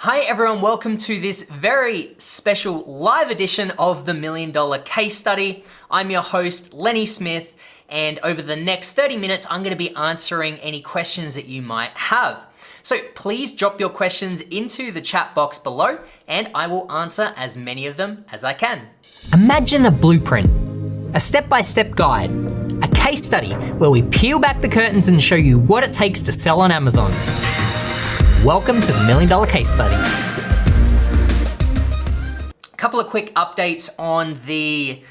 Hi everyone, welcome to this very special live edition of the $1 Million Case Study. I'm your host, Lenny Smith, and over the next 30 minutes, I'm going to be answering any questions that you might have. So please drop your questions into the chat box below, and I will answer as many of them as I can. Imagine a blueprint, a step-by-step guide, a case study where we peel back the curtains and show you what it takes to sell on Amazon. Welcome to the $1 Million Case Study. A couple of quick updates on the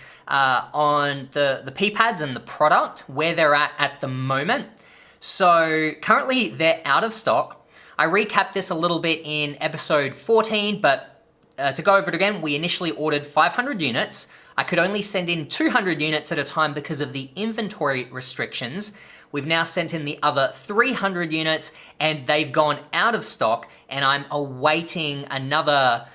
P-pads and the product, where they're at the moment. So currently they're out of stock. I recapped this a little bit in episode 14, but to go over it again, we initially ordered 500 units. I could only send in 200 units at a time because of the inventory restrictions. We've now sent in the other 300 units and they've gone out of stock, and I'm awaiting another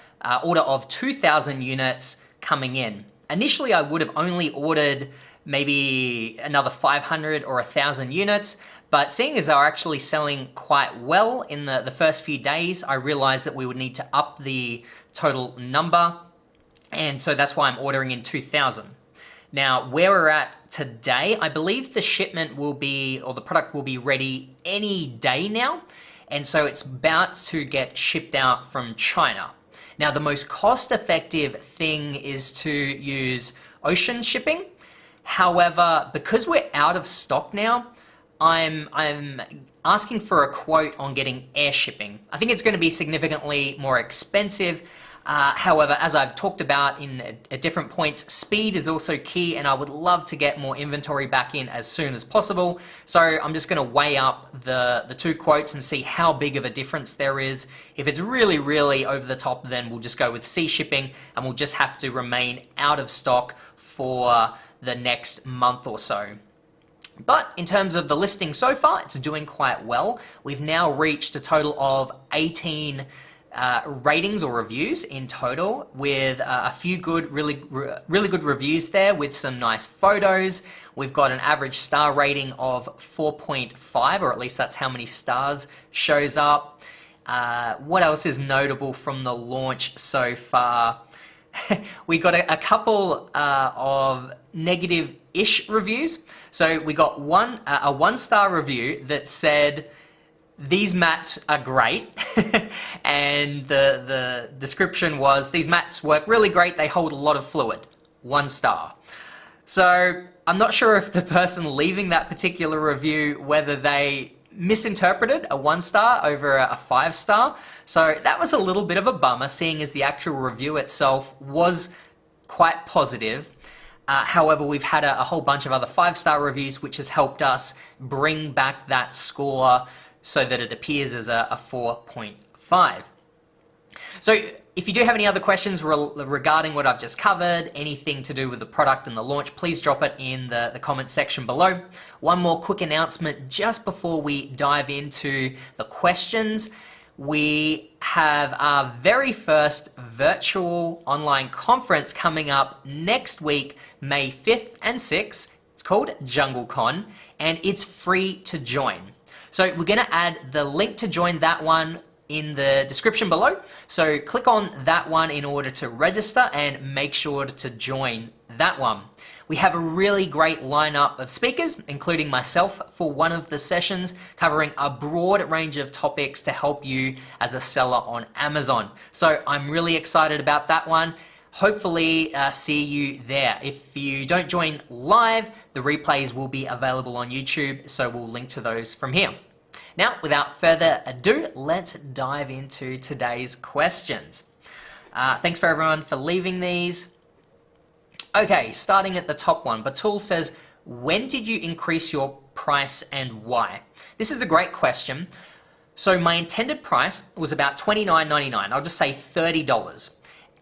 order of 2,000 units coming in. Initially, I would have only ordered maybe another 500 or 1,000 units, but seeing as they're actually selling quite well in the first few days, I realized that we would need to up the total number, and so that's why I'm ordering in 2,000. Now, where we're at today, I believe the shipment will be, or the product will be ready any day now. And so it's about to get shipped out from China. Now, the most cost-effective thing is to use ocean shipping. However, because we're out of stock now, I'm asking for a quote on getting air shipping. I think it's going to be significantly more expensive. However, as I've talked about at different points, speed is also key, and I would love to get more inventory back in as soon as possible. So I'm just going to weigh up the two quotes and see how big of a difference there is. If it's really, really over the top, then we'll just go with sea shipping, and we'll just have to remain out of stock for the next month or so. But in terms of the listing so far, it's doing quite well. We've now reached a total of 18 ratings or reviews in total, with a few good, really good reviews there with some nice photos. We've got an average star rating of 4.5, or at least that's how many stars shows up. What else is notable from the launch so far? We got a couple of negative-ish reviews. So we got a one-star review that said, "These mats are great," and the description was, "These mats work really great, they hold a lot of fluid." 1 star. So I'm not sure if the person leaving that particular review, whether they misinterpreted a 1 star over a 5 star. So that was a little bit of a bummer, seeing as the actual review itself was quite positive. However, we've had a whole bunch of other 5-star reviews, which has helped us bring back that score so that it appears as a 4.5. So if you do have any other questions regarding what I've just covered, anything to do with the product and the launch, please drop it in the comment section below. One more quick announcement just before we dive into the questions. We have our very first virtual online conference coming up next week, May 5th and 6th. It's called JungleCon, and it's free to join. So we're going to add the link to join that one in the description below. So click on that one in order to register, and make sure to join that one. We have a really great lineup of speakers, including myself for one of the sessions, covering a broad range of topics to help you as a seller on Amazon. So I'm really excited about that one. Hopefully see you there. If you don't join live, the replays will be available on YouTube, so we'll link to those from here. Now, without further ado, let's dive into today's questions. Thanks for everyone for leaving these. Okay, starting at the top one, Batul says, when did you increase your price and why? This is a great question. So my intended price was about $29.99. I'll just say $30.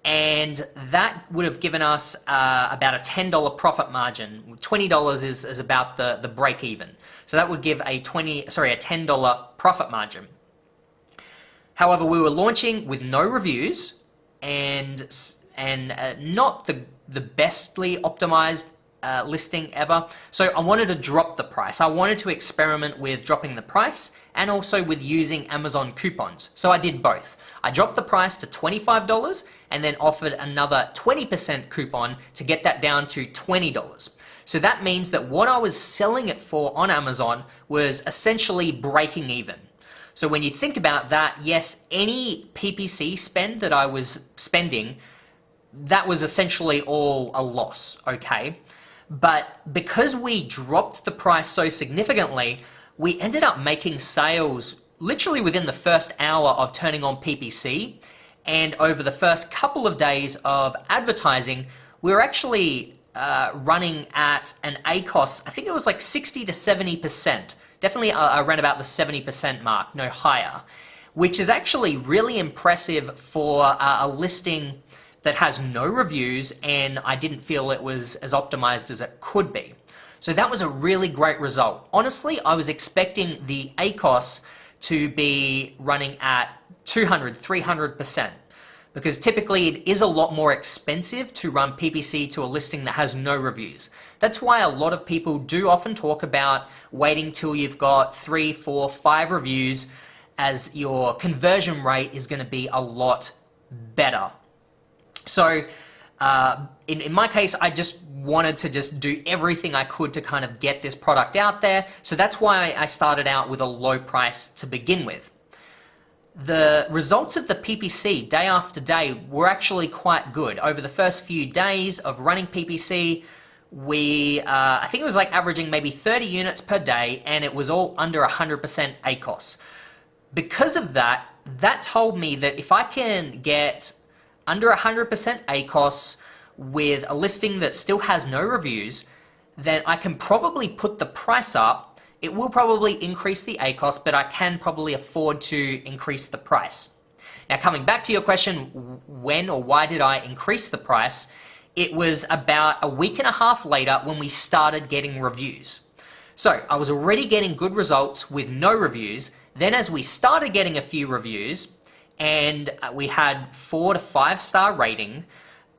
And that would have given us about a $10 profit margin. $20 is about the break even. So that would give a $10 profit margin. However, we were launching with no reviews and not the bestly optimized listing ever. So I wanted to drop the price. I wanted to experiment with dropping the price and also with using Amazon coupons. So I did both. I dropped the price to $25 and then offered another 20% coupon to get that down to $20. So that means that what I was selling it for on Amazon was essentially breaking even. So when you think about that, yes, any PPC spend that I was spending, that was essentially all a loss, okay? But because we dropped the price so significantly, we ended up making sales literally within the first hour of turning on PPC. And over the first couple of days of advertising, we were actually running at an ACOS, I think it was like 60 to 70%. Definitely around about the 70% mark, no higher, which is actually really impressive for a listing that has no reviews, and I didn't feel it was as optimized as it could be. So that was a really great result. Honestly, I was expecting the ACOS to be running at 200, 300%, because typically it is a lot more expensive to run PPC to a listing that has no reviews. That's why a lot of people do often talk about waiting till you've got 3, 4, 5 reviews, as your conversion rate is going to be a lot better. So in my case, I just wanted to just do everything I could to kind of get this product out there. So that's why I started out with a low price to begin with. The results of the PPC day after day were actually quite good. Over the first few days of running PPC, I think it was like averaging maybe 30 units per day, and it was all under 100% ACOS. Because of that, that told me that if I can get under 100% ACOS with a listing that still has no reviews, then I can probably put the price up. It will probably increase the ACOS, but I can probably afford to increase the price. Now, coming back to your question, when or why did I increase the price? It was about a week and a half later when we started getting reviews. So I was already getting good results with no reviews. Then as we started getting a few reviews and we had 4 to 5 star rating,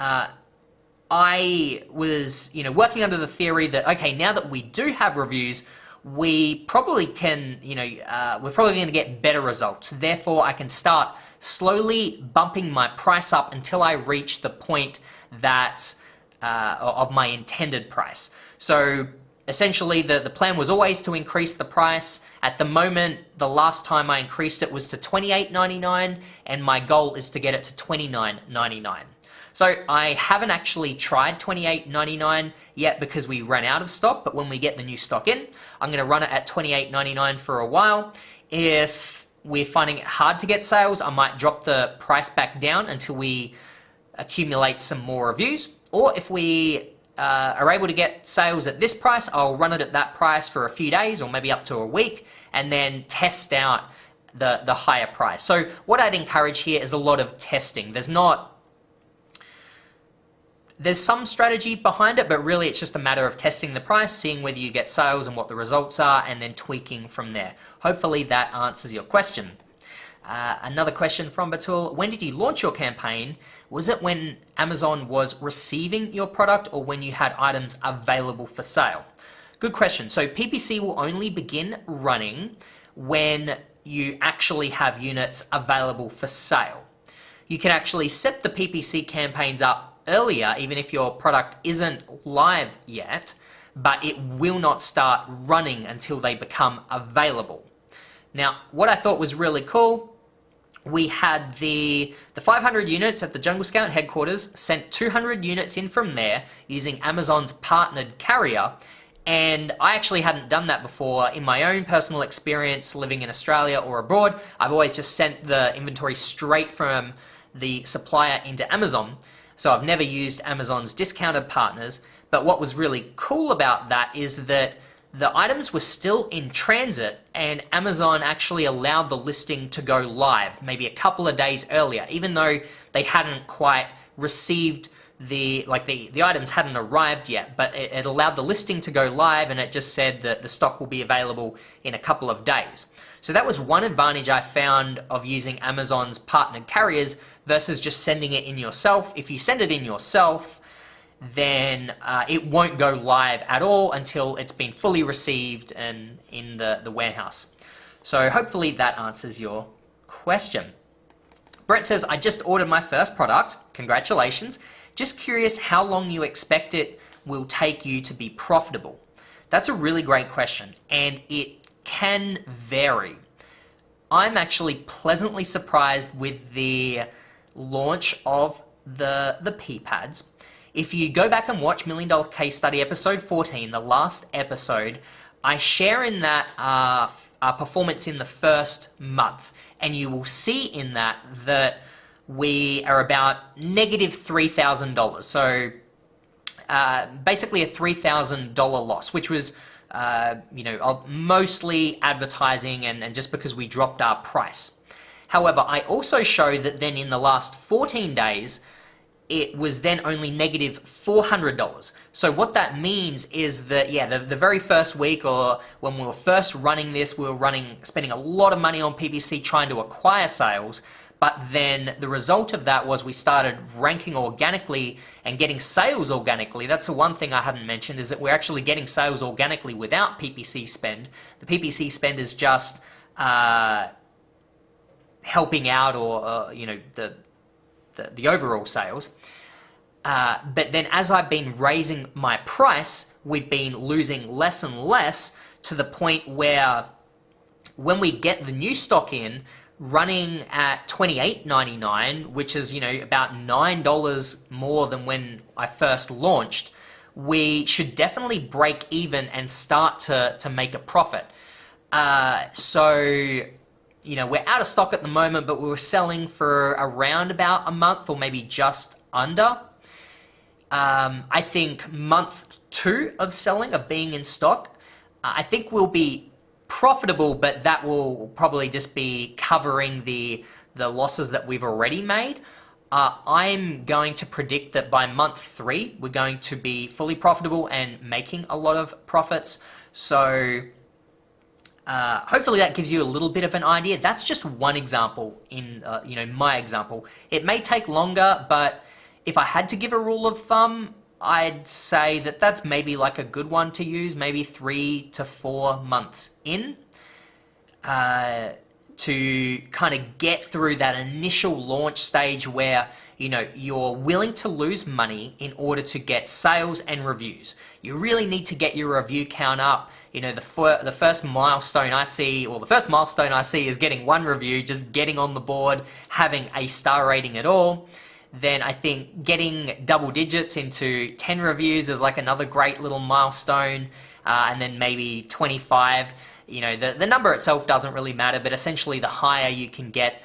I was working under the theory that, okay, now that we do have reviews, we probably can, we're probably going to get better results. Therefore, I can start slowly bumping my price up until I reach the point that of my intended price. So essentially, the plan was always to increase the price. At the moment, the last time I increased it was to $28.99, and my goal is to get it to $29.99. So I haven't actually tried $28.99 yet because we ran out of stock, but when we get the new stock in, I'm going to run it at $28.99 for a while. If we're finding it hard to get sales, I might drop the price back down until we accumulate some more reviews. Or if we are able to get sales at this price, I'll run it at that price for a few days or maybe up to a week and then test out the higher price. So what I'd encourage here is a lot of testing. There's some strategy behind it, but really it's just a matter of testing the price, seeing whether you get sales and what the results are, and then tweaking from there. Hopefully that answers your question. Another question from Batul. When did you launch your campaign? Was it when Amazon was receiving your product or when you had items available for sale? Good question. So PPC will only begin running when you actually have units available for sale. You can actually set the PPC campaigns up earlier, even if your product isn't live yet, but it will not start running until they become available. Now, what I thought was really cool, we had the 500 units at the Jungle Scout headquarters, sent 200 units in from there using Amazon's partnered carrier, and I actually hadn't done that before in my own personal experience living in Australia or abroad. I've always just sent the inventory straight from the supplier into Amazon. So I've never used Amazon's discounted partners, but what was really cool about that is that the items were still in transit and Amazon actually allowed the listing to go live maybe a couple of days earlier, even though they hadn't quite received the items hadn't arrived yet, but it allowed the listing to go live and it just said that the stock will be available in a couple of days. So that was one advantage I found of using Amazon's partnered carriers versus just sending it in yourself. If you send it in yourself, then it won't go live at all until it's been fully received and in the warehouse. So hopefully that answers your question. Brett says, I just ordered my first product. Congratulations. Just curious how long you expect it will take you to be profitable. That's a really great question, and it can vary. I'm actually pleasantly surprised with the launch of the P-pads. If you go back and watch Million Dollar Case Study episode 14, the last episode, I share in that our performance in the first month, and you will see in that we are about negative $3,000. So basically a $3,000 loss, which was mostly advertising and just because we dropped our price. However, I also show that then in the last 14 days, it was then only negative $400. So what that means is that, the very first week, or when we were first running this, we were spending a lot of money on PPC trying to acquire sales. But then the result of that was we started ranking organically and getting sales organically. That's the one thing I haven't mentioned, is that we're actually getting sales organically without PPC spend. The PPC spend is just helping out, or the overall sales. But then as I've been raising my price, we've been losing less and less, to the point where when we get the new stock in, running at $28.99, which is, about $9 more than when I first launched, we should definitely break even and start to make a profit. So we're out of stock at the moment, but we were selling for around about a month, or maybe just under. I think month 2 of selling, of being in stock, I think we'll be profitable, but that will probably just be covering the losses that we've already made. I'm going to predict that by month 3, we're going to be fully profitable and making a lot of profits. So hopefully that gives you a little bit of an idea. That's just one example in my example. It may take longer, but if I had to give a rule of thumb, I'd say that that's maybe like a good one to use, maybe 3 to 4 months in, to kind of get through that initial launch stage where you're willing to lose money in order to get sales and reviews. You really need to get your review count up. The first milestone I see, is getting 1 review, just getting on the board, having a star rating at all. Then I think getting double digits into 10 reviews is like another great little milestone, and then maybe 25. The number itself doesn't really matter, but essentially the higher you can get,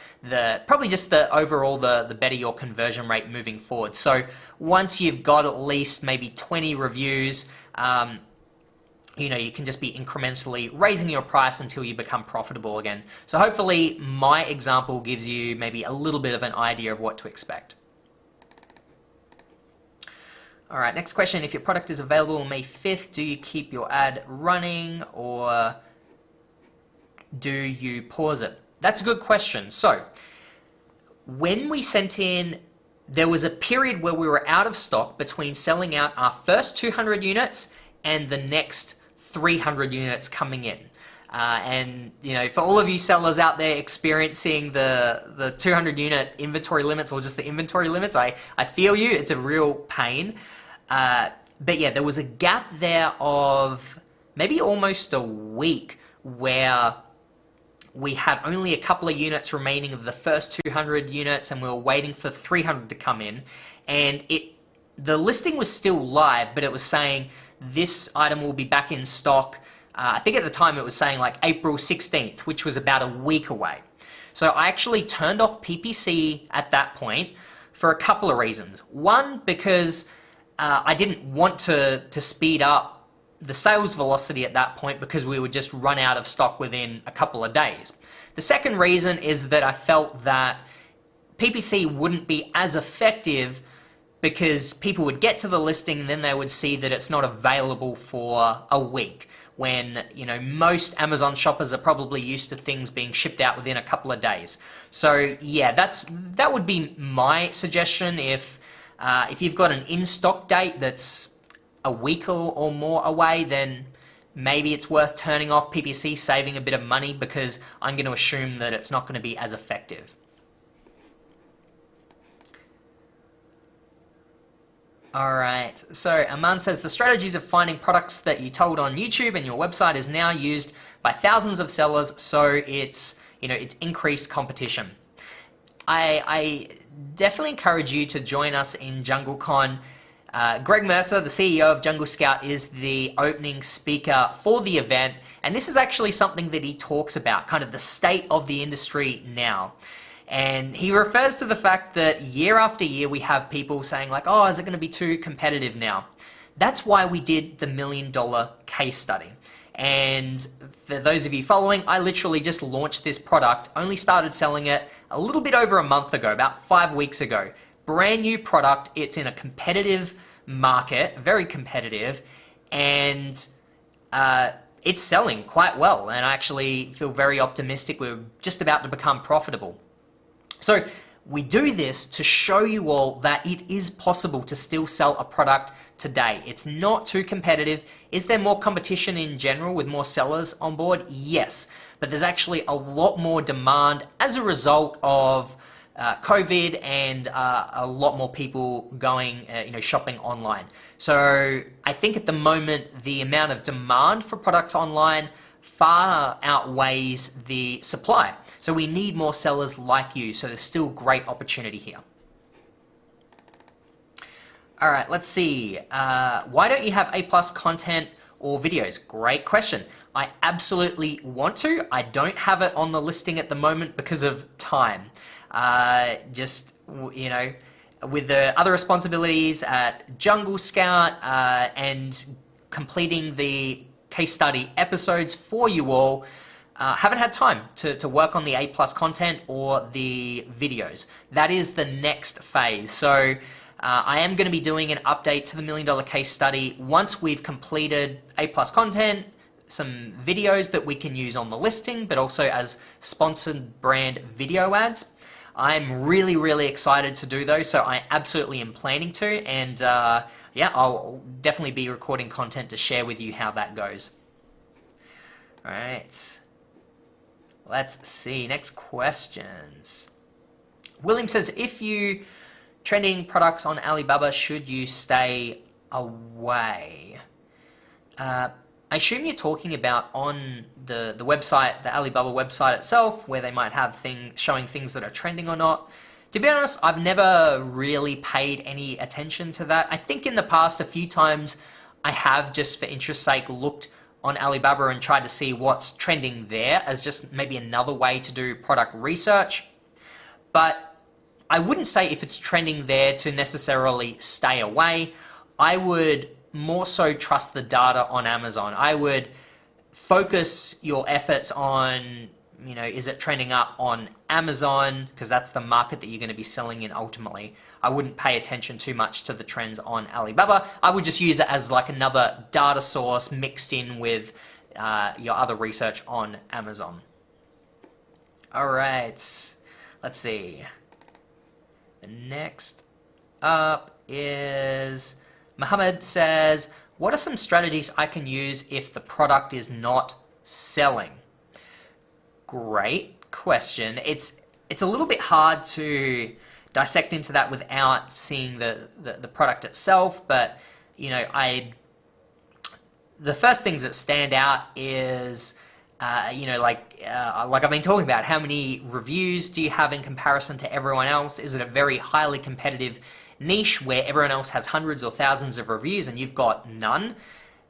probably just the overall, the better your conversion rate moving forward. So once you've got at least maybe 20 reviews, you can just be incrementally raising your price until you become profitable again. So hopefully my example gives you maybe a little bit of an idea of what to expect. All right, next question. If your product is available on May 5th, do you keep your ad running, or do you pause it? That's a good question. So when we sent in, there was a period where we were out of stock between selling out our first 200 units and the next 300 units coming in. And for all of you sellers out there experiencing the 200 unit inventory limits, or just the inventory limits, I feel you. It's a real pain. But yeah, there was a gap there of maybe almost a week where we had only a couple of units remaining of the first 200 units, and we were waiting for 300 to come in. And the listing was still live, but it was saying this item will be back in stock. I think at the time it was saying like April 16th, which was about a week away. So I actually turned off PPC at that point for a couple of reasons. One, because I didn't want to speed up the sales velocity at that point, because we would just run out of stock within a couple of days. The second reason is that I felt that PPC wouldn't be as effective, because people would get to the listing and then they would see that it's not available for a week, when most Amazon shoppers are probably used to things being shipped out within a couple of days. So yeah, that would be my suggestion. If you've got an in-stock date that's a week or more away, then maybe it's worth turning off PPC, saving a bit of money, because I'm going to assume that it's not going to be as effective. All right, so Aman says the strategies of finding products that you told on YouTube and your website is now used by thousands of sellers, so it's increased competition. I definitely encourage you to join us in JungleCon. Greg Mercer, the CEO of Jungle Scout, is the opening speaker for the event, and this is actually something that he talks about, kind of the state of the industry now. And he refers to the fact that year after year we have people saying like, oh, is it going to be too competitive now? That's why we did the $1 million case study. And for those of you following, I literally just launched this product, only started selling it a little bit over a month ago, about 5 weeks ago. Brand new product, it's in a competitive market, very competitive, and it's selling quite well. And I actually feel very optimistic. We're just about to become profitable. So we do this to show you all that it is possible to still sell a product today. It's not too competitive. Is there more competition in general with more sellers on board? Yes, but there's actually a lot more demand as a result of COVID and a lot more people going, shopping online. So I think at the moment the amount of demand for products online far outweighs the supply. So we need more sellers like you. So there's still great opportunity here. All right, let's see. Why don't you have A+ content or videos? Great question. I absolutely want to. I don't have it on the listing at the moment because of time. With the other responsibilities at Jungle Scout and completing the case study episodes for you all, haven't had time to work on the A+ content or the videos. That is the next phase. So I am going to be doing an update to the $1 million case study once we've completed A+ content, some videos that we can use on the listing, but also as sponsored brand video ads. I'm really, really excited to do those, so I absolutely am planning to, and I'll definitely be recording content to share with you how that goes. All right, let's see, next questions. William says, if you trending products on Alibaba, should you stay away? I assume you're talking about on the website, the Alibaba website itself, where they might have things showing things that are trending or not. To be honest, I've never really paid any attention to that. I think in the past a few times I have, just for interest's sake, looked on Alibaba and tried to see what's trending there as just maybe another way to do product research. But I wouldn't say if it's trending there to necessarily stay away. I would more so trust the data on Amazon. I would focus your efforts on, is it trending up on Amazon, because that's the market that you're going to be selling in ultimately. I wouldn't pay attention too much to the trends on Alibaba. I would just use it as like another data source mixed in with your other research on Amazon. All right, let's see. The next up is Mohammed says, what are some strategies I can use if the product is not selling? Great question. It's a little bit hard to dissect into that without seeing the product itself, but the first things that stand out is like I've been talking about, how many reviews do you have in comparison to everyone else? Is it a very highly competitive niche where everyone else has hundreds or thousands of reviews and you've got none?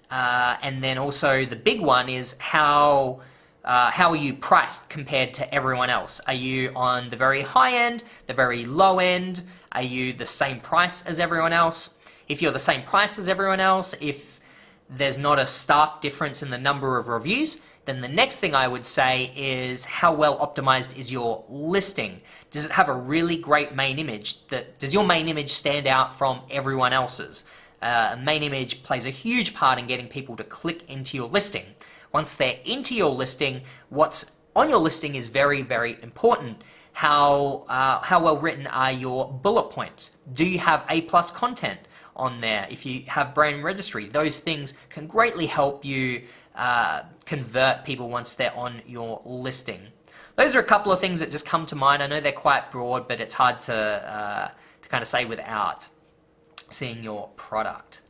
And then also the big one is how are you priced compared to everyone else? Are you on the very high end, the very low end? Are you the same price as everyone else? If you're the same price as everyone else, if there's not a stark difference in the number of reviews, then the next thing I would say is, how well optimized is your listing? Does it have a really great main image? Does your main image stand out from everyone else's? A main image plays a huge part in getting people to click into your listing. Once they're into your listing, what's on your listing is very, very important. How well written are your bullet points? Do you have A+ content on there? If you have brand registry, those things can greatly help you convert people once they're on your listing. Those are a couple of things that just come to mind. I know they're quite broad, but it's hard to kind of say without. seeing your product.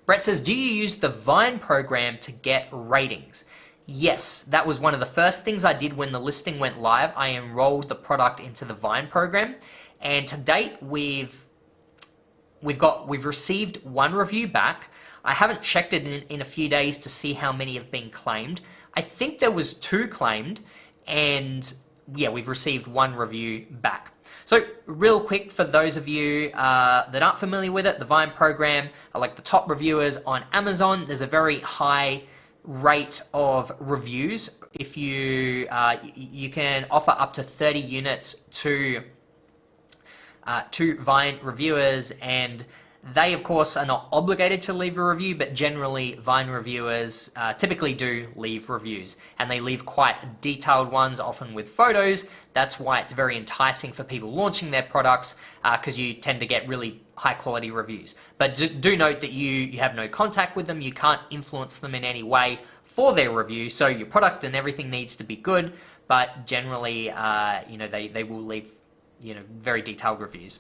Brett says, do you use the Vine program to get ratings? Yes, that was one of the first things I did when the listing went live. I enrolled the product into the Vine program, and to date we've received one review back. I haven't checked it in a few days to see how many have been claimed. I think there was 2 claimed, and yeah, we've received 1 review back. So real quick, for those of you that aren't familiar with it, the Vine program are like the top reviewers on Amazon. There's a very high rate of reviews. If you you can offer up to 30 units to Vine reviewers, and they of course are not obligated to leave a review, but generally Vine reviewers typically do leave reviews, and they leave quite detailed ones, often with photos. That's why it's very enticing for people launching their products, because you tend to get really high quality reviews. But do note that you have no contact with them, you can't influence them in any way for their review, so your product and everything needs to be good, but generally they will leave very detailed reviews.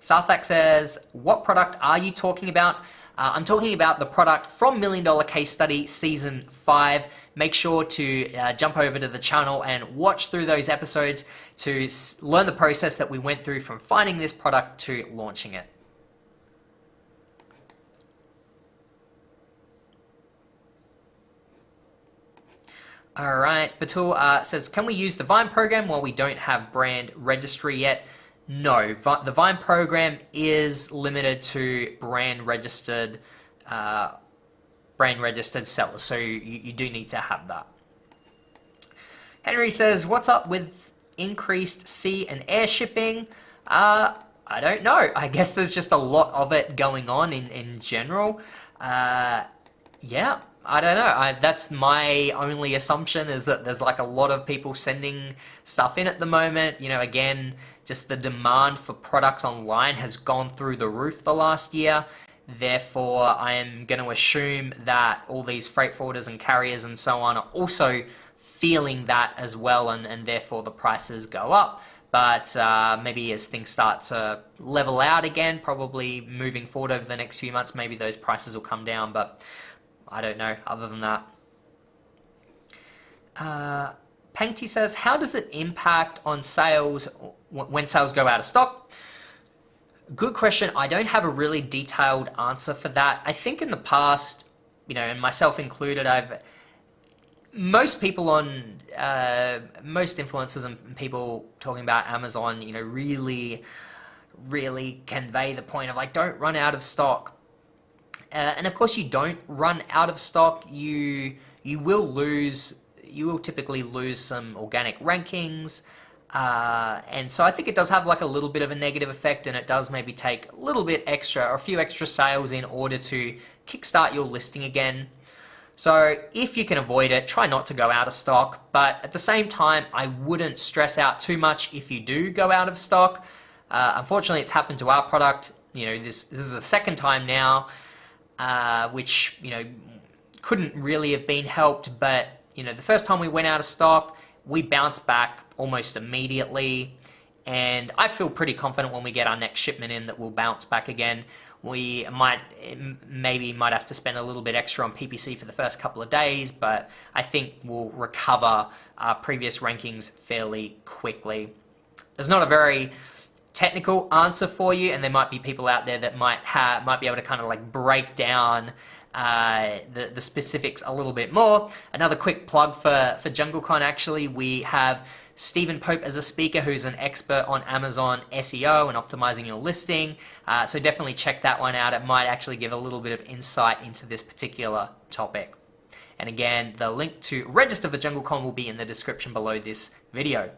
Sarthak says, what product are you talking about? I'm talking about the product from $1 Million Case Study Season 5. Make sure to jump over to the channel and watch through those episodes to learn the process that we went through from finding this product to launching it. All right, Batul says, can we use the Vine program while we don't have brand registry yet? No, the Vine program is limited to brand registered sellers, so you do need to have that. Henry says, what's up with increased sea and air shipping? I don't know. I guess there's just a lot of it going on in general. Yeah, I don't know. That's my only assumption, is that there's like a lot of people sending stuff in at the moment. Again, just the demand for products online has gone through the roof the last year. Therefore, I am going to assume that all these freight forwarders and carriers and so on are also feeling that as well, and therefore the prices go up. But maybe as things start to level out again, probably moving forward over the next few months, maybe those prices will come down, but I don't know other than that. Pankti says, how does it impact on sales when sales go out of stock? Good question. I don't have a really detailed answer for that. I think in the past, and myself included, most people on, most influencers and people talking about Amazon, really convey the point of like, don't run out of stock. And of course you don't run out of stock. You will typically lose some organic rankings. And so I think it does have like a little bit of a negative effect, and it does maybe take a little bit extra, or a few extra sales in order to kickstart your listing again. So if you can avoid it, try not to go out of stock, but at the same time, I wouldn't stress out too much if you do go out of stock. Unfortunately, it's happened to our product. This is the second time now, which, couldn't really have been helped, but, the first time we went out of stock, we bounced back almost immediately, and I feel pretty confident when we get our next shipment in that we'll bounce back again. We might have to spend a little bit extra on PPC for the first couple of days, but I think we'll recover our previous rankings fairly quickly. There's not a very technical answer for you, and there might be people out there that might be able to kind of like break down the specifics a little bit more. Another quick plug for JungleCon, actually, we have Stephen Pope as a speaker, who's an expert on Amazon SEO and optimizing your listing. So definitely check that one out. It might actually give a little bit of insight into this particular topic. And again, the link to register for JungleCon will be in the description below this video.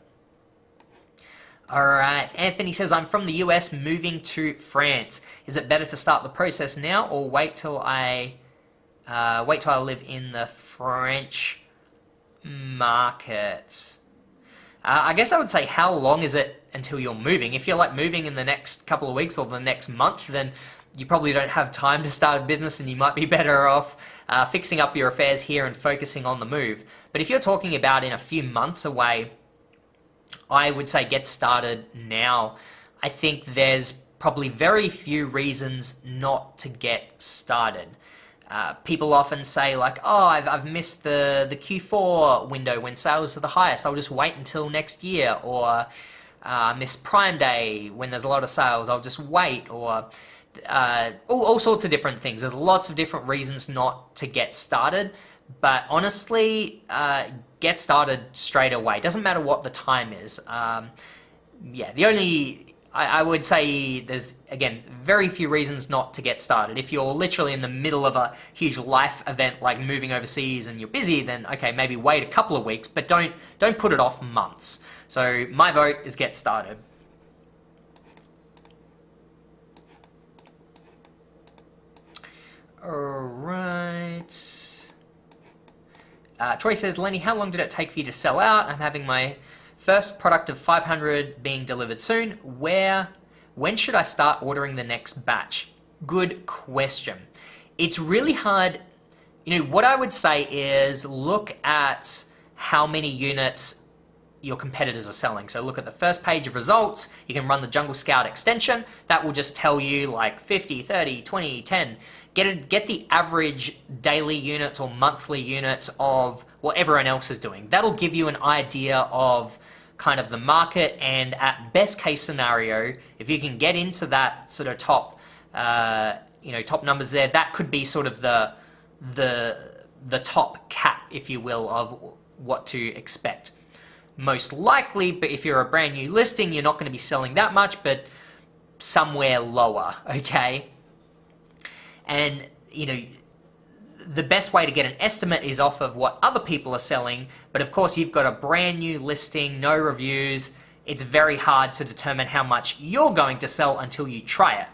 Alright, Anthony says, I'm from the US moving to France. Is it better to start the process now or wait till I live in the French market? I guess I would say, how long is it until you're moving? If you're like moving in the next couple of weeks or the next month, then you probably don't have time to start a business, and you might be better off fixing up your affairs here and focusing on the move. But if you're talking about in a few months away, I would say get started now. I think there's probably very few reasons not to get started. People often say like, oh, I've missed the Q4 window when sales are the highest, I'll just wait until next year, or miss Prime Day when there's a lot of sales, I'll just wait, or all sorts of different things. There's lots of different reasons not to get started, but honestly, get started straight away. Doesn't matter what the time is. Yeah, I would say there's, again, very few reasons not to get started. If you're literally in the middle of a huge life event like moving overseas and you're busy, then okay, maybe wait a couple of weeks, but don't put it off months. So my vote is get started. Alright. Troy says, Lenny, how long did it take for you to sell out? I'm having my first product of 500 being delivered soon. When should I start ordering the next batch? Good question. It's really hard. You know, what I would say is look at how many units your competitors are selling. So look at the first page of results. You can run the Jungle Scout extension. That will just tell you like 50, 30, 20, 10. Get the average daily units or monthly units of what everyone else is doing. That'll give you an idea of kind of the market, and at best case scenario, if you can get into that sort of top, top numbers there, that could be sort of the top cap, if you will, of what to expect. Most likely, but if you're a brand new listing, you're not going to be selling that much, but somewhere lower, okay? And, you know, the best way to get an estimate is off of what other people are selling, but of course you've got a brand new listing, no reviews. It's very hard to determine how much you're going to sell until you try it.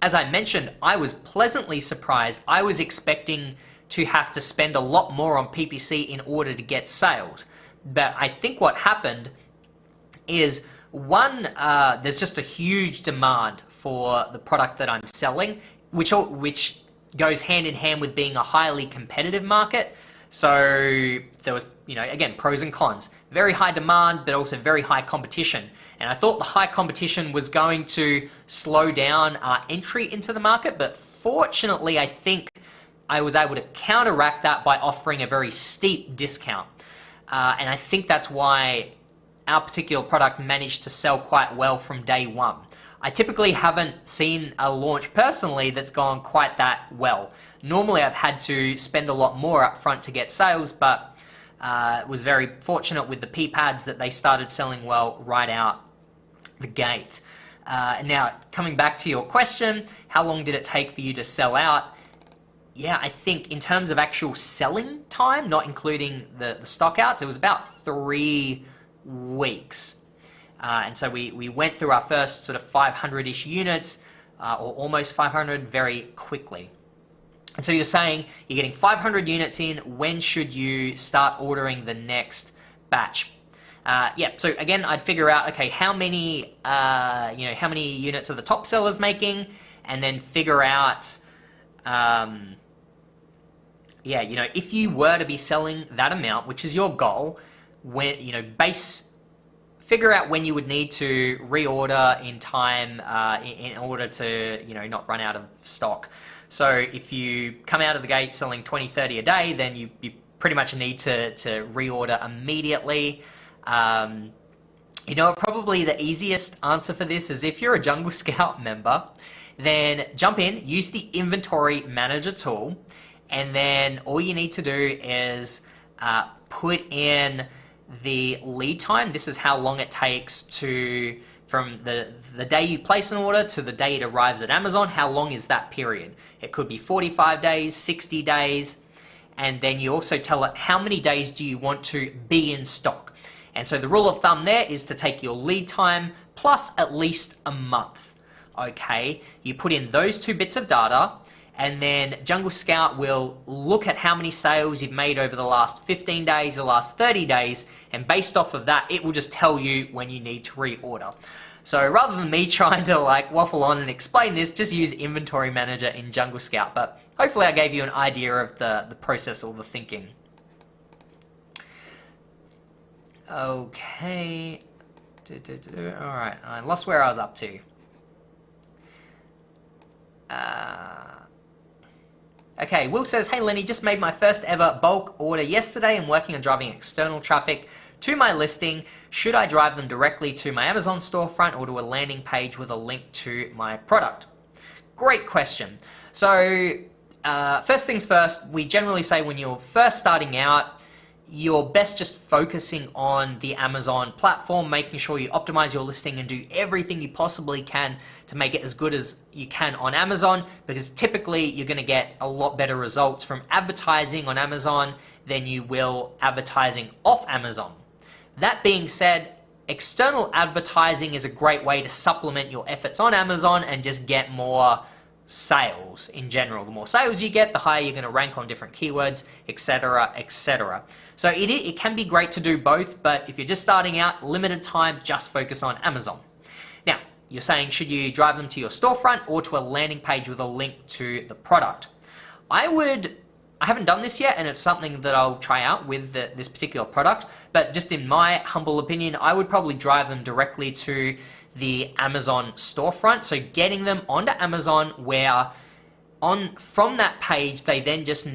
As I mentioned, I was pleasantly surprised. I was expecting to have to spend a lot more on PPC in order to get sales. But I think what happened is, one, there's just a huge demand for the product that I'm selling, which goes hand in hand with being a highly competitive market. So there was, again, pros and cons. Very high demand, but also very high competition. And I thought the high competition was going to slow down our entry into the market, but fortunately, I think I was able to counteract that by offering a very steep discount. And I think that's why our particular product managed to sell quite well from day one. I typically haven't seen a launch personally that's gone quite that well. Normally I've had to spend a lot more up front to get sales, but was very fortunate with the P-pads that they started selling well right out the gate. Now, coming back to your question, how long did it take for you to sell out? Yeah, I think in terms of actual selling time, not including the stock outs, it was about 3 weeks. And so we went through our first sort of 500-ish units, or almost 500, very quickly. And so you're saying you're getting 500 units in, when should you start ordering the next batch? So again, I'd figure out, okay, how many units are the top sellers making, and then figure out, if you were to be selling that amount, which is your goal, figure out when you would need to reorder in time in order to, not run out of stock. So if you come out of the gate selling 20, 30 a day, then you pretty much need to reorder immediately. Probably the easiest answer for this is if you're a Jungle Scout member, then jump in, use the inventory manager tool, and then all you need to do is put in the lead time. This is how long it takes from the day you place an order to the day it arrives at Amazon. How long is that period? It could be 45 days, 60 days, and then you also tell it how many days do you want to be in stock. And so the rule of thumb there is to take your lead time plus at least a month. Okay, you put in those 2 bits of data, and then Jungle Scout will look at how many sales you've made over the last 15 days, the last 30 days, and based off of that, it will just tell you when you need to reorder. So rather than me trying to waffle on and explain this, just use Inventory Manager in Jungle Scout. But hopefully I gave you an idea of the process or the thinking. Okay. All right, I lost where I was up to. Okay, Will says, hey Lenny, just made my first ever bulk order yesterday and working on driving external traffic to my listing. Should I drive them directly to my Amazon storefront or to a landing page with a link to my product? Great question. So first things first, we generally say when you're first starting out, you're best just focusing on the Amazon platform, making sure you optimize your listing and do everything you possibly can to make it as good as you can on Amazon, because typically you're going to get a lot better results from advertising on Amazon than you will advertising off Amazon. That being said, external advertising is a great way to supplement your efforts on Amazon and just get more sales in general. The more sales you get, the higher you're going to rank on different keywords, etc., etc. So it can be great to do both, but if you're just starting out, limited time, just focus on Amazon. Now, you're saying, should you drive them to your storefront or to a landing page with a link to the product? I haven't done this yet, and it's something that I'll try out with this particular product, but just in my humble opinion, I would probably drive them directly to the Amazon storefront. So getting them onto Amazon, where from that page, they then just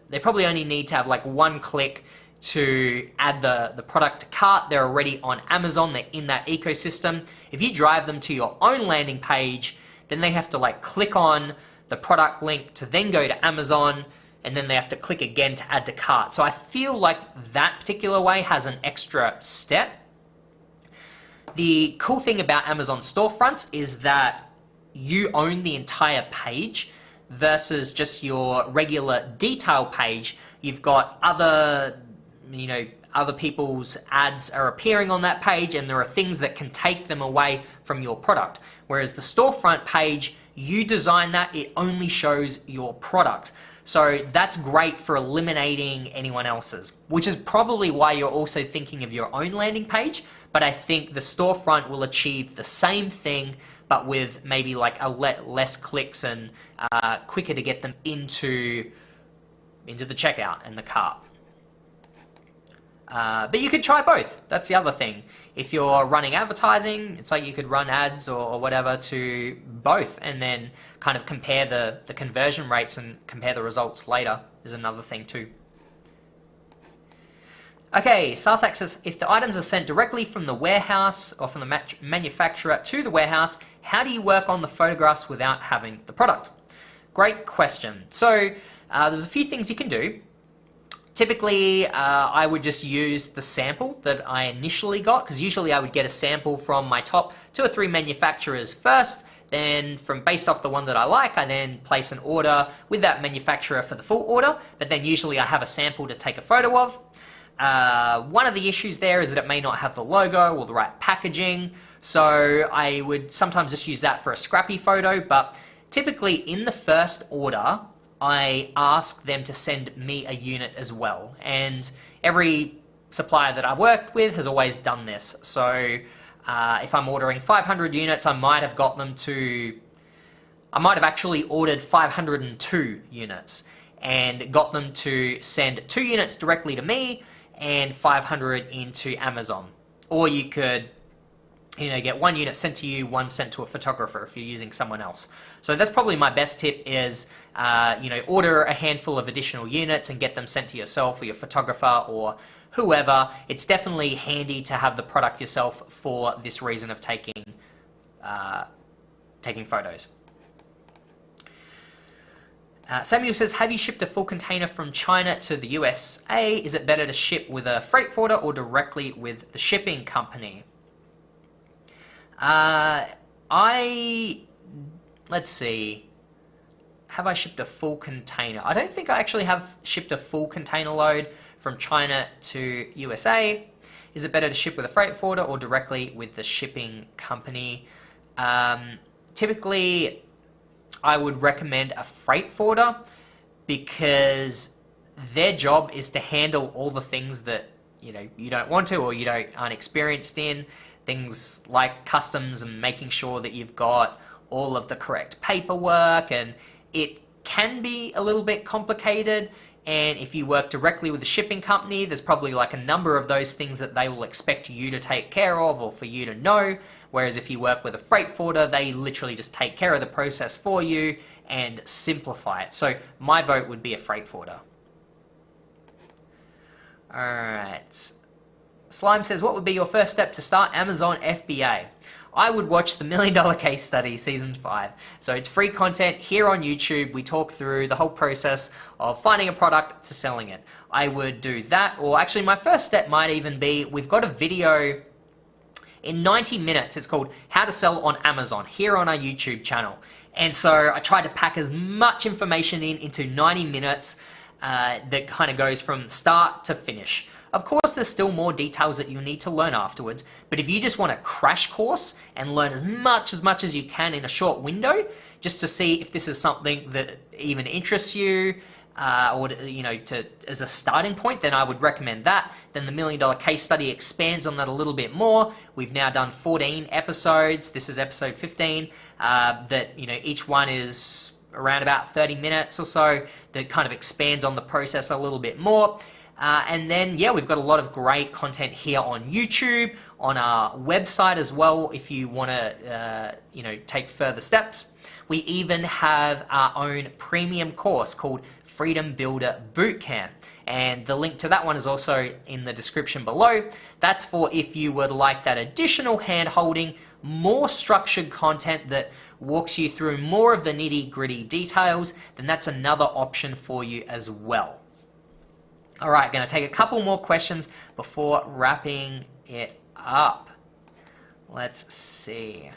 they probably only need to have like one click to add the product to cart. They're already on Amazon, they're in that ecosystem. If you drive them to your own landing page, then they have to like click on the product link to then go to Amazon, and then they have to click again to add to cart. So I feel like that particular way has an extra step. The cool thing about Amazon storefronts is that you own the entire page versus just your regular detail page. You've got other people's ads are appearing on that page, and there are things that can take them away from your product. Whereas the storefront page, you design that, it only shows your product. So that's great for eliminating anyone else's, which is probably why you're also thinking of your own landing page. But I think the storefront will achieve the same thing, but with maybe like less clicks and quicker to get them into the checkout and the cart. But you could try both. That's the other thing. If you're running advertising, it's like you could run ads or whatever to both, and then kind of compare the conversion rates and compare the results later is another thing too. Okay, Sarthak says, if the items are sent directly from the warehouse or from the manufacturer to the warehouse, how do you work on the photographs without having the product? Great question. So there's a few things you can do. Typically, I would just use the sample that I initially got, because usually I would get a sample from my top 2 or 3 manufacturers first. Then based off the one that I like, I then place an order with that manufacturer for the full order, but then usually I have a sample to take a photo of. One of the issues there is that it may not have the logo or the right packaging, so I would sometimes just use that for a scrappy photo, but typically in the first order, I ask them to send me a unit as well, and every supplier that I've worked with has always done this. So if I'm ordering 500 units, I might have actually ordered 502 units and got them to send 2 units directly to me and 500 into Amazon. Or you could get 1 unit sent to you, 1 sent to a photographer if you're using someone else. So that's probably my best tip is, order a handful of additional units and get them sent to yourself or your photographer or whoever. It's definitely handy to have the product yourself for this reason of taking photos. Samuel says, have you shipped a full container from China to the USA? Is it better to ship with a freight forwarder or directly with the shipping company? Let's see. Have I shipped a full container? I don't think I actually have shipped a full container load from China to USA. Is it better to ship with a freight forwarder or directly with the shipping company? Typically, I would recommend a freight forwarder because their job is to handle all the things that you don't want to or aren't experienced in. Things like customs and making sure that you've got all of the correct paperwork, and it can be a little bit complicated. And if you work directly with the shipping company, there's probably like a number of those things that they will expect you to take care of or for you to know. Whereas if you work with a freight forwarder, they literally just take care of the process for you and simplify it. So my vote would be a freight forwarder. All right. Slime says, what would be your first step to start Amazon FBA? I would watch the $1 Million Case Study Season 5. So it's free content here on YouTube. We talk through the whole process of finding a product to selling it. I would do that, or actually my first step might even be, we've got a video in 90 minutes. It's called How to Sell on Amazon here on our YouTube channel. And so I tried to pack as much information into 90 minutes that kind of goes from start to finish. Of course, there's still more details that you need to learn afterwards, but if you just want a crash course and learn as much as you can in a short window, just to see if this is something that even interests you, or as a starting point, then I would recommend that. Then the $1 Million Case Study expands on that a little bit more. We've now done 14 episodes. This is episode 15. That each one is around about 30 minutes or so. That kind of expands on the process a little bit more. And then, yeah, we've got a lot of great content here on YouTube, on our website as well, if you want to, take further steps. We even have our own premium course called Freedom Builder Bootcamp. And the link to that one is also in the description below. That's for if you would like that additional hand-holding, more structured content that walks you through more of the nitty-gritty details, then that's another option for you as well. All right, going to take a couple more questions before wrapping it up. Let's see.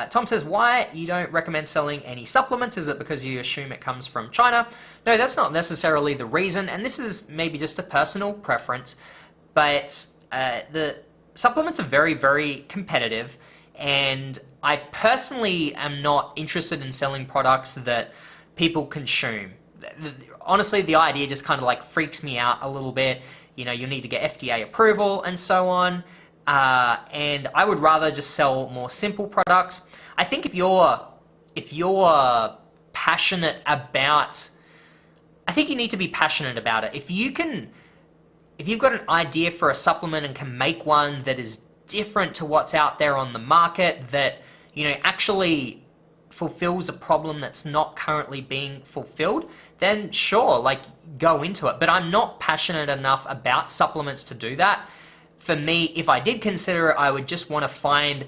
Tom says, why you don't recommend selling any supplements? Is it because you assume it comes from China? No, that's not necessarily the reason, and this is maybe just a personal preference, but the supplements are very, very competitive, and I personally am not interested in selling products that people consume. Honestly, the idea just kind of like freaks me out a little bit. You need to get FDA approval and so on. And I would rather just sell more simple products. I think if you're passionate about, I think you need to be passionate about it. If you've got an idea for a supplement and can make one that is different to what's out there on the market, that actually fulfills a problem that's not currently being fulfilled, then sure, go into it. But I'm not passionate enough about supplements to do that. For me, if I did consider it, I would just want to find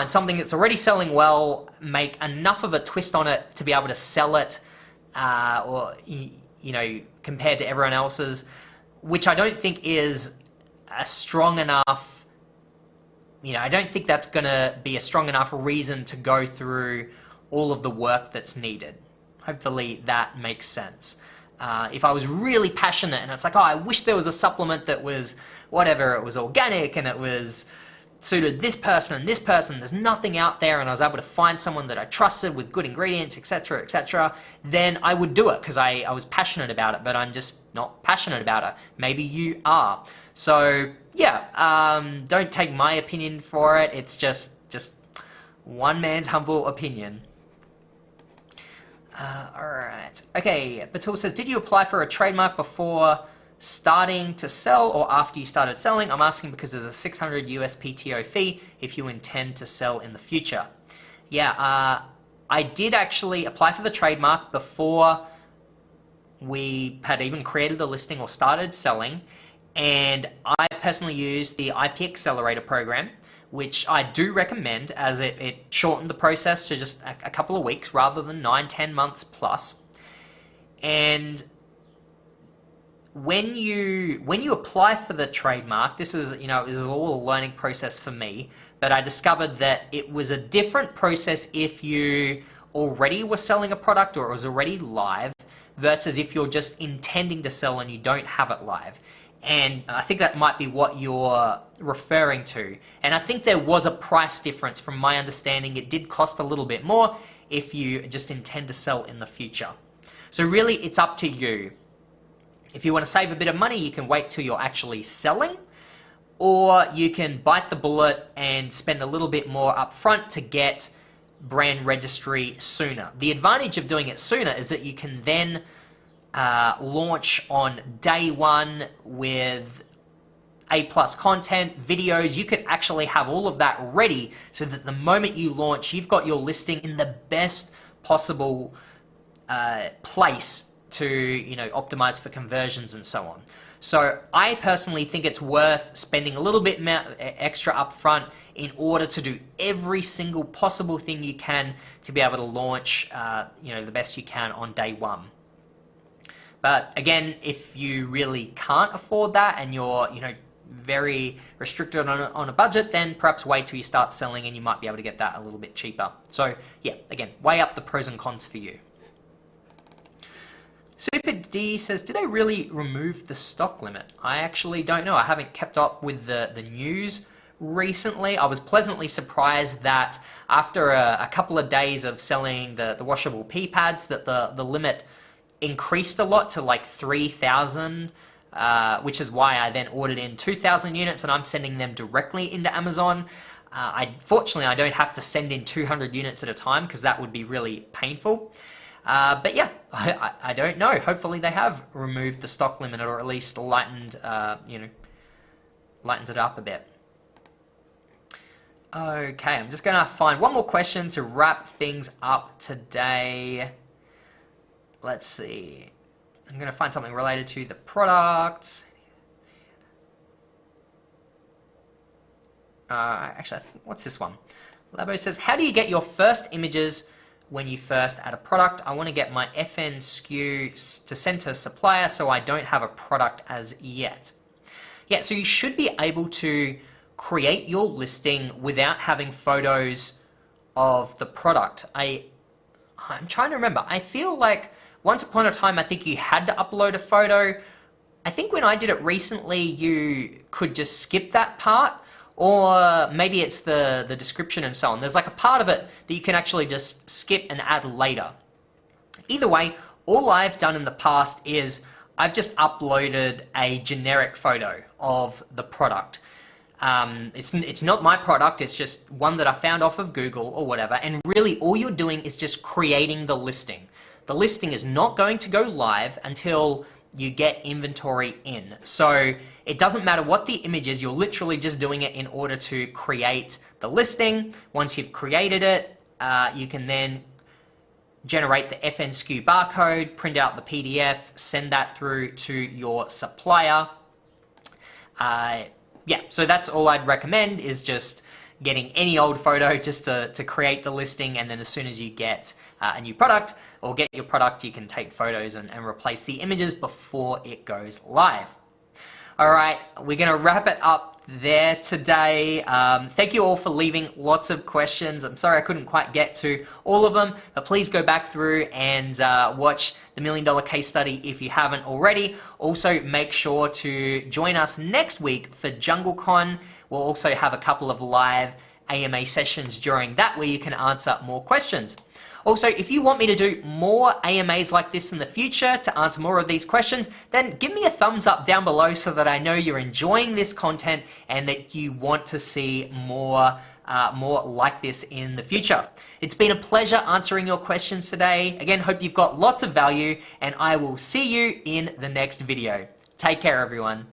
something that's already selling well, make enough of a twist on it to be able to sell it, or compared to everyone else's, which I don't think is a strong enough. I don't think that's going to be a strong enough reason to go through all of the work that's needed. Hopefully that makes sense. If I was really passionate and it's like, I wish there was a supplement that was whatever, it was organic and it was suited this person and this person, there's nothing out there, and I was able to find someone that I trusted with good ingredients, etc., then I would do it because I was passionate about it, but I'm just not passionate about it. Maybe you are. So yeah, don't take my opinion for it. It's just one man's humble opinion. Alright. Okay, Batul says, did you apply for a trademark before starting to sell or after you started selling? I'm asking because there's a $600 US PTO fee if you intend to sell in the future. Yeah, I did actually apply for the trademark before we had even created the listing or started selling, and I personally used the IP Accelerator program, which I do recommend, as it shortened the process to just a couple of weeks rather than 9-10 months plus. And when you apply for the trademark, this is all a learning process for me, but I discovered that it was a different process if you already were selling a product or it was already live versus if you're just intending to sell and you don't have it live. And I think that might be what you're referring to. And I think there was a price difference. From my understanding, it did cost a little bit more if you just intend to sell in the future. So really, it's up to you. If you want to save a bit of money, you can wait till you're actually selling, or you can bite the bullet and spend a little bit more up front to get brand registry sooner. The advantage of doing it sooner is that you can then launch on day one with A+ content, videos. You could actually have all of that ready so that the moment you launch, you've got your listing in the best possible place to, you know, optimize for conversions and so on. So I personally think it's worth spending a little bit extra upfront in order to do every single possible thing you can to be able to launch, you know, the best you can on day one. But again, if you really can't afford that and you're, you know, very restricted on a budget, then perhaps wait till you start selling and you might be able to get that a little bit cheaper. So yeah, again, weigh up the pros and cons for you. Super D says, did they really remove the stock limit? I actually don't know. I haven't kept up with the news recently. I was pleasantly surprised that after a couple of days of selling the washable pee pads, that the limit increased a lot to like 3,000, which is why I then ordered in 2,000 units and I'm sending them directly into Amazon. Fortunately, I don't have to send in 200 units at a time because that would be really painful. But yeah, I don't know. Hopefully they have removed the stock limit or at least lightened, you know, lightened it up a bit. Okay, I'm just gonna find one more question to wrap things up today. Let's see. I'm gonna find something related to the product. Actually, what's this one? Labo says, how do you get your first images when you first add a product? I want to get my FN SKU to send to a supplier so I don't have a product as yet. Yeah, so you should be able to create your listing without having photos of the product. I'm trying to remember. I feel like once upon a time, I think you had to upload a photo. I think when I did it recently, you could just skip that part. Or maybe it's the description and so on. There's like a part of it that you can actually just skip and add later. Either way, all I've done in the past is I've just uploaded a generic photo of the product. It's not my product, it's just one that I found off of Google or whatever. And really all you're doing is just creating the listing. The listing is not going to go live until you get inventory in. So it doesn't matter what the image is, you're literally just doing it in order to create the listing. Once you've created it, you can then generate the FN SKU barcode, print out the PDF, send that through to your supplier. Yeah, so that's all I'd recommend, is just getting any old photo just to create the listing, and then as soon as you get a new product or get your product, you can take photos and replace the images before it goes live. All right, we're gonna wrap it up there today. Thank you all for leaving lots of questions. I'm sorry I couldn't quite get to all of them, but please go back through and watch the $1 Million Case Study if you haven't already. Also, make sure to join us next week for JungleCon. We'll also have a couple of live AMA sessions during that where you can answer more questions. Also, if you want me to do more AMAs like this in the future to answer more of these questions, then give me a thumbs up down below so that I know you're enjoying this content and that you want to see more like this in the future. It's been a pleasure answering your questions today. Again, hope you've got lots of value, and I will see you in the next video. Take care, everyone.